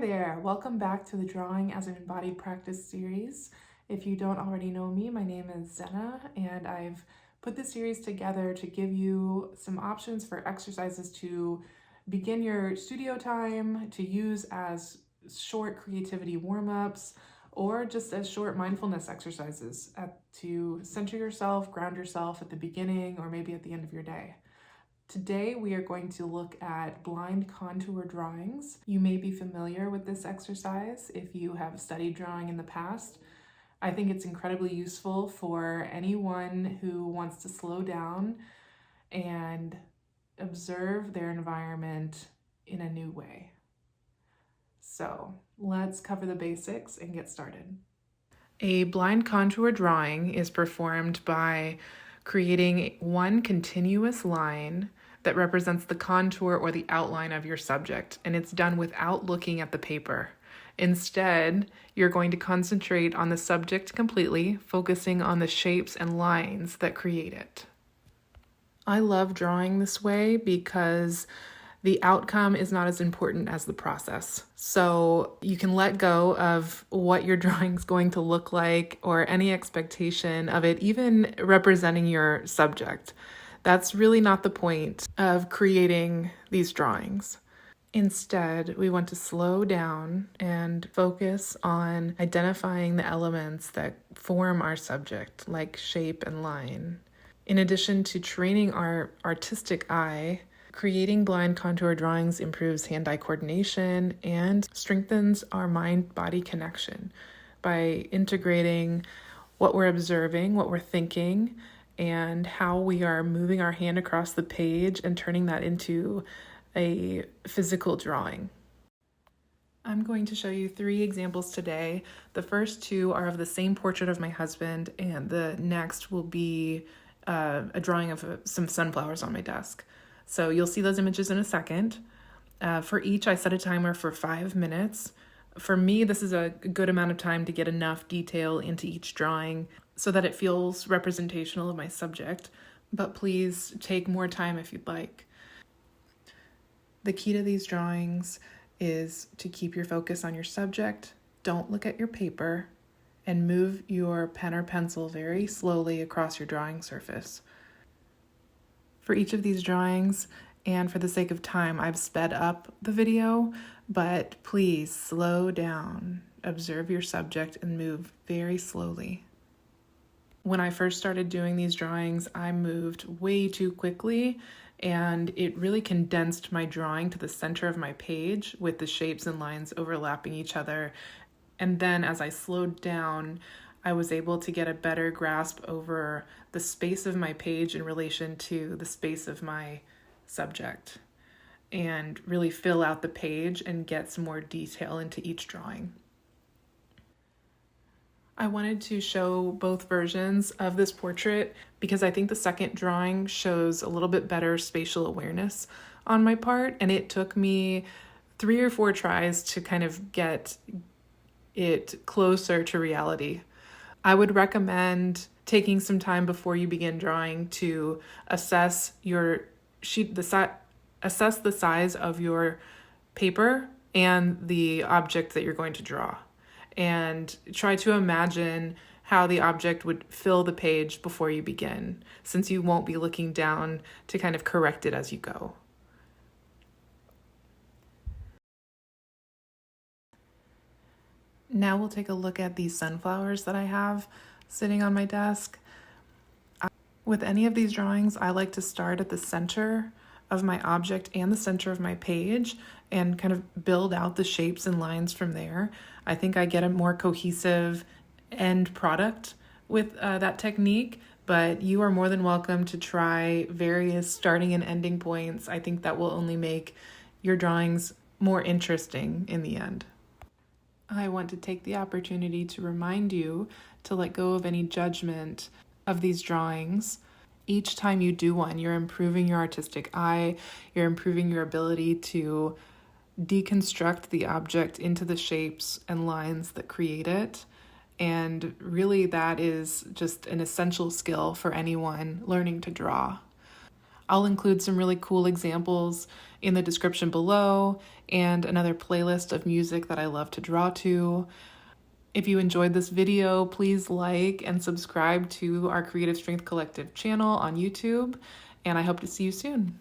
there, welcome back to the Drawing as an Embodied Practice series. If you don't already know me, my name is Zena, and I've put this series together to give you some options for exercises to begin your studio time, to use as short creativity warm-ups, or just as short mindfulness exercises to center yourself, ground yourself at the beginning, or maybe at the end of your day. Today we are going to look at blind contour drawings. You may be familiar with this exercise if you have studied drawing in the past. I think it's incredibly useful for anyone who wants to slow down and observe their environment in a new way. So let's cover the basics and get started. A blind contour drawing is performed by creating one continuous line that represents the contour or the outline of your subject, and it's done without looking at the paper. Instead, you're going to concentrate on the subject completely, focusing on the shapes and lines that create it. I love drawing this way because the outcome is not as important as the process. So you can let go of what your drawing's going to look like or any expectation of it even representing your subject. That's really not the point of creating these drawings. Instead, we want to slow down and focus on identifying the elements that form our subject, like shape and line. In addition to training our artistic eye, creating blind contour drawings improves hand-eye coordination and strengthens our mind-body connection by integrating what we're observing, what we're thinking, and how we are moving our hand across the page and turning that into a physical drawing. I'm going to show you 3 examples today. The first 2 are of the same portrait of my husband, and the next will be a drawing of some sunflowers on my desk. So you'll see those images in a second. For each, I set a timer for 5 minutes. For me, this is a good amount of time to get enough detail into each drawing so that it feels representational of my subject, but please take more time if you'd like. The key to these drawings is to keep your focus on your subject, don't look at your paper, and move your pen or pencil very slowly across your drawing surface. For each of these drawings, and for the sake of time, I've sped up the video, but please slow down, observe your subject, and move very slowly. When I first started doing these drawings, I moved way too quickly, and it really condensed my drawing to the center of my page with the shapes and lines overlapping each other. And then as I slowed down, I was able to get a better grasp over the space of my page in relation to the space of my subject, and really fill out the page and get some more detail into each drawing. I wanted to show both versions of this portrait because I think the second drawing shows a little bit better spatial awareness on my part, and it took me 3 or 4 tries to kind of get it closer to reality. I would recommend taking some time before you begin drawing to assess your sheet, assess the size of your paper and the object that you're going to draw, and try to imagine how the object would fill the page before you begin, since you won't be looking down to kind of correct it as you go. Now we'll take a look at these sunflowers that I have sitting on my desk. With any of these drawings, I like to start at the center of my object and the center of my page and kind of build out the shapes and lines from there. I think I get a more cohesive end product with that technique, but you are more than welcome to try various starting and ending points. I think that will only make your drawings more interesting in the end. I want to take the opportunity to remind you to let go of any judgment of these drawings. Each time you do one, you're improving your artistic eye, you're improving your ability to deconstruct the object into the shapes and lines that create it. And really, that is just an essential skill for anyone learning to draw. I'll include some really cool examples in the description below and another playlist of music that I love to draw to. If you enjoyed this video, please like and subscribe to our Creative Strength Collective channel on YouTube, and I hope to see you soon.